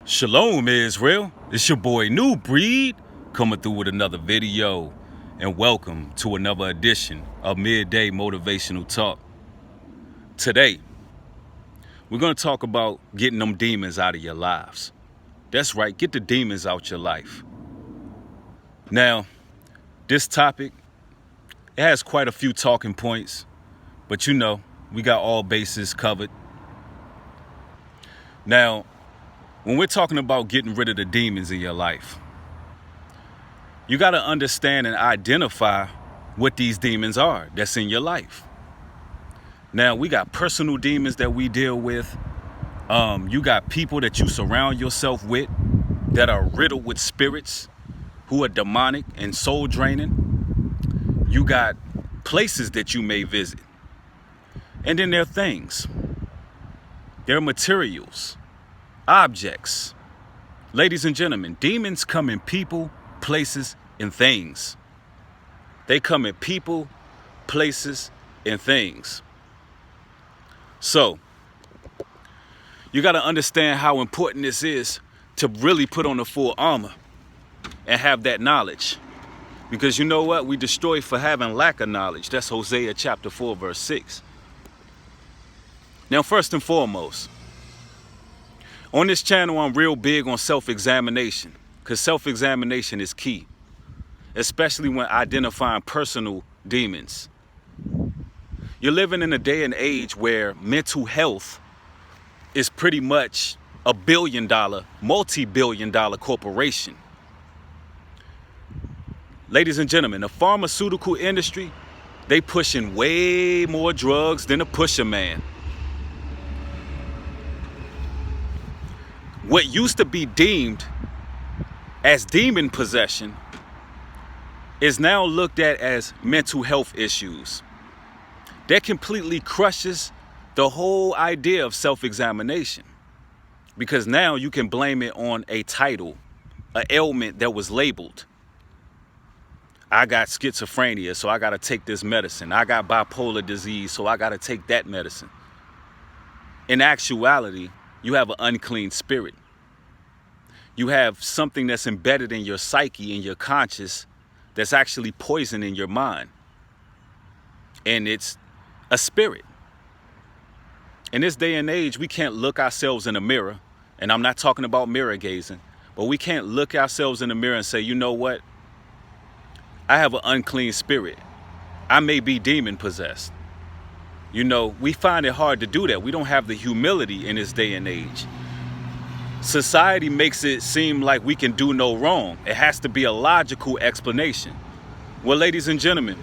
Shalom, Israel. It's your boy New Breed coming through with another video, and welcome to another edition of Midday Motivational Talk. Today, we're going to talk about getting them demons out of your lives. That's right, get the demons out your life. Now, this topic, it has quite a few talking points, but you know, we got all bases covered. Now, when we're talking about getting rid of the demons in your life, you got to understand and identify what these demons are that's in your life. Now, we got personal demons that we deal with. You got people that you surround yourself with that are riddled with spirits who are demonic and soul draining. You got places that you may visit. And then there are things. There are materials. Objects. Ladies and gentlemen, demons come in people, places, and things. They come in people, places, and things. So, you got to understand how important this is to really put on the full armor and have that knowledge. Because you know what? We destroy for having lack of knowledge. That's Hosea chapter 4, verse 6. Now, first and foremost, on this channel, I'm real big on self-examination, because self-examination is key, especially when identifying personal demons. You're living in a day and age where mental health is pretty much a billion-dollar, multi-billion-dollar corporation. Ladies and gentlemen, the pharmaceutical industry, they pushing way more drugs than a pusher man. What used to be deemed as demon possession is now looked at as mental health issues. That completely crushes the whole idea of self-examination, because now you can blame it on a title, an ailment that was labeled. I got schizophrenia, so I got to take this medicine. I got bipolar disease, so I got to take that medicine. In actuality, you have an unclean spirit. You have something that's embedded in your psyche, in your conscious, that's actually poisoning your mind. And it's a spirit. In this day and age, we can't look ourselves in a mirror, and I'm not talking about mirror gazing, but we can't look ourselves in the mirror and say, you know what? I have an unclean spirit. I may be demon possessed. You know, we find it hard to do that. We don't have the humility in this day and age. Society makes it seem like we can do no wrong. It has to be a logical explanation. Well, ladies and gentlemen,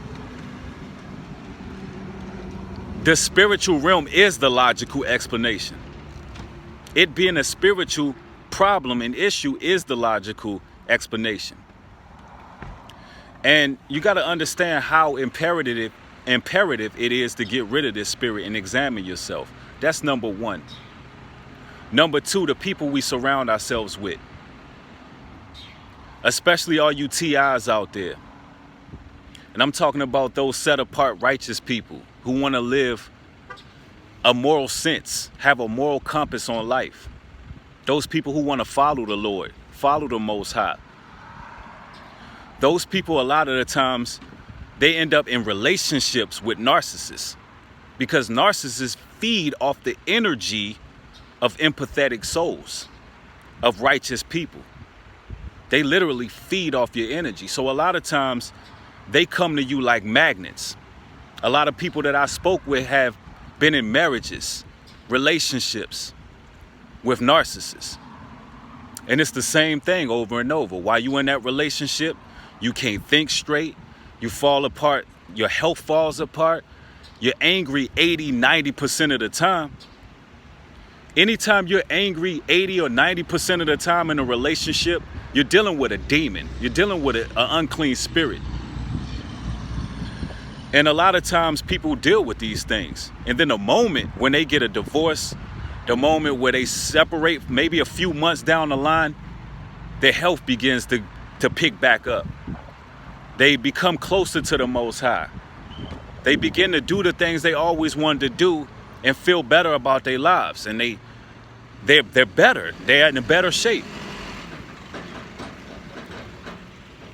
the spiritual realm is the logical explanation. It being a spiritual problem and issue is the logical explanation. And you got to understand how imperative it is to get rid of this spirit and examine yourself. That's number one. Number two, the people we surround ourselves with, especially all you TIs out there. And I'm talking about those set apart righteous people who want to live a moral sense, have a moral compass on life. Those people who want to follow the Lord, follow the Most High. Those people, a lot of the times, they end up in relationships with narcissists, because narcissists feed off the energy of empathetic souls, of righteous people. They literally feed off your energy. So a lot of times they come to you like magnets. A lot of people that I spoke with have been in marriages, relationships with narcissists. And it's the same thing over and over. While you in that relationship, you can't think straight. You fall apart. Your health falls apart. You're angry 80, 90% of the time. Anytime you're angry 80 or 90% of the time in a relationship, you're dealing with a demon. You're dealing with an unclean spirit. And a lot of times people deal with these things. And then the moment when they get a divorce, the moment where they separate, maybe a few months down the line, their health begins to pick back up. They become closer to the Most High. They begin to do the things they always wanted to do and feel better about their lives. And they're better. They're in a better shape.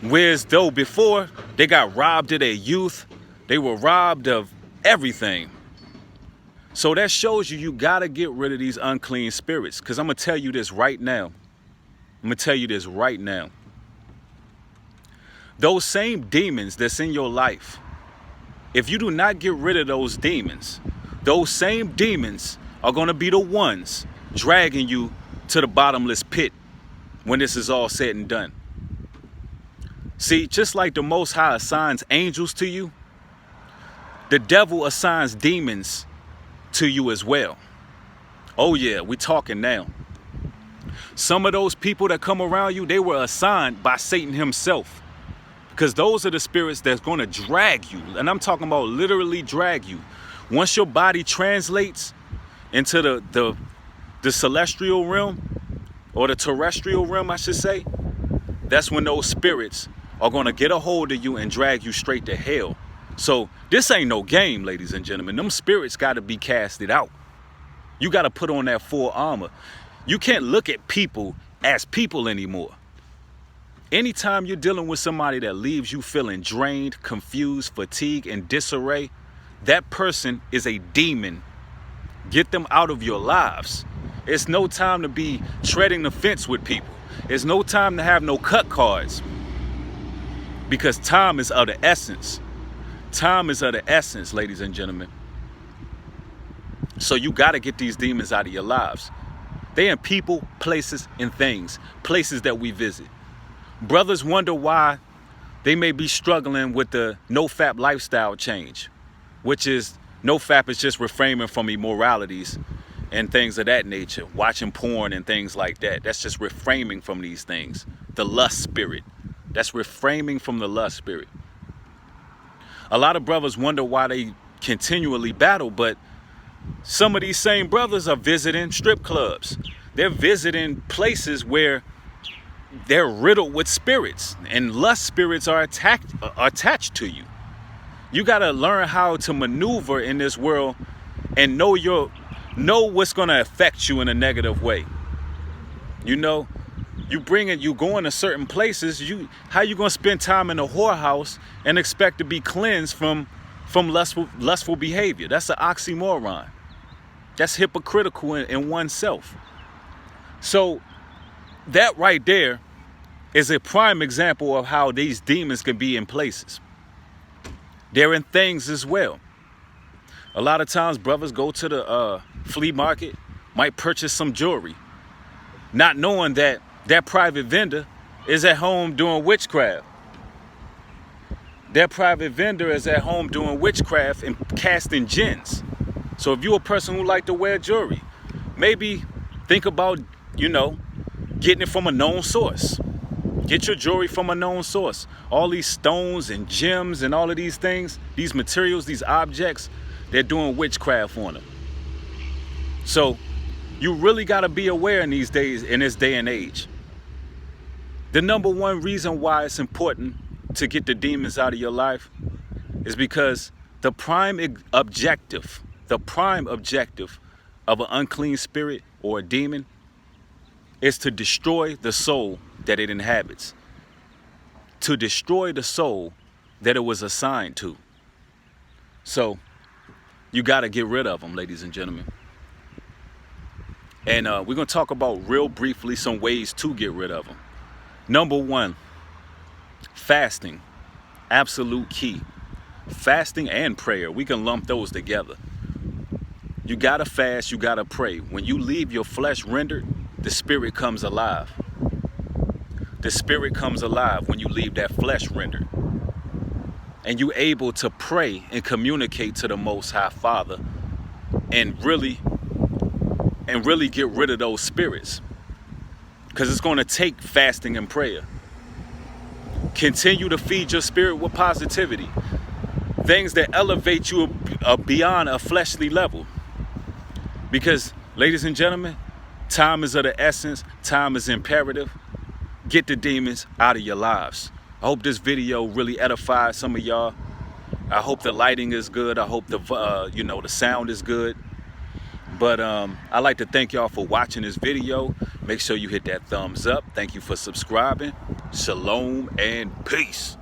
Whereas though before, they got robbed of their youth. They were robbed of everything. So that shows you gotta get rid of these unclean spirits. Because I'm going to tell you this right now. Those same demons that's in your life, if you do not get rid of those demons, those same demons are going to be the ones dragging you to the bottomless pit when this is all said and done. See, just like the Most High assigns angels to you, the devil assigns demons to you as well. Oh yeah, we talking now. Some of those people that come around you, they were assigned by Satan himself. Because those are the spirits that's going to drag you. And I'm talking about literally drag you. Once your body translates into the celestial realm, or the terrestrial realm, I should say, that's when those spirits are going to get a hold of you and drag you straight to hell. So this ain't no game, ladies and gentlemen. Them spirits got to be casted out. You got to put on that full armor. You can't look at people as people anymore. Anytime you're dealing with somebody that leaves you feeling drained, confused, fatigued, and disarray, that person is a demon. Get them out of your lives. It's no time to be treading the fence with people. It's no time to have no cut cards. Because time is of the essence. Time is of the essence, ladies and gentlemen. So you got to get these demons out of your lives. They're in people, places, and things. Places that we visit. Brothers wonder why they may be struggling with the no-fap lifestyle change, which is, no-fap is just refraining from immoralities and things of that nature, watching porn and things like that. That's just refraining from these things. The lust spirit. That's refraining from the lust spirit. A lot of brothers wonder why they continually battle, but some of these same brothers are visiting strip clubs. They're visiting places where they're riddled with spirits, and lust spirits are attached to you. You got to learn how to maneuver in this world and know what's going to affect you in a negative way. You know, you going to certain places. How you going to spend time in a whorehouse and expect to be cleansed from lustful behavior? That's an oxymoron. That's hypocritical in oneself. So that right there is a prime example of how these demons can be in places. They're in things as well. A lot of times brothers go to the flea market, might purchase some jewelry, not knowing that that private vendor is at home doing witchcraft. That private vendor is at home doing witchcraft and casting jinns. So if you're a person who like to wear jewelry, maybe think about, getting it from a known source. Get your jewelry from a known source. All these stones and gems and all of these things, these materials, these objects, they're doing witchcraft on them. So you really got to be aware in these days, in this day and age. The number one reason why it's important to get the demons out of your life is because the prime objective of an unclean spirit or a demon is to destroy the soul that it inhabits, to destroy the soul that it was assigned to. So you got to get rid of them, ladies and gentlemen. And we're going to talk about real briefly some ways to get rid of them. Number one, fasting. Absolute key. Fasting and prayer. We can lump those together. You got to fast. You got to pray. When you leave your flesh rendered, the spirit comes alive. The spirit comes alive when you leave that flesh rendered. And you're able to pray and communicate to the Most High Father and really get rid of those spirits. Because it's going to take fasting and prayer. Continue to feed your spirit with positivity. Things that elevate you beyond a fleshly level. Because, ladies and gentlemen, time is of the essence. Time is imperative. Get the demons out of your lives. I hope this video really edified some of y'all. I hope the lighting is good. I hope the sound is good. But I'd like to thank y'all for watching this video. Make sure you hit that thumbs up. Thank you for subscribing. Shalom and peace.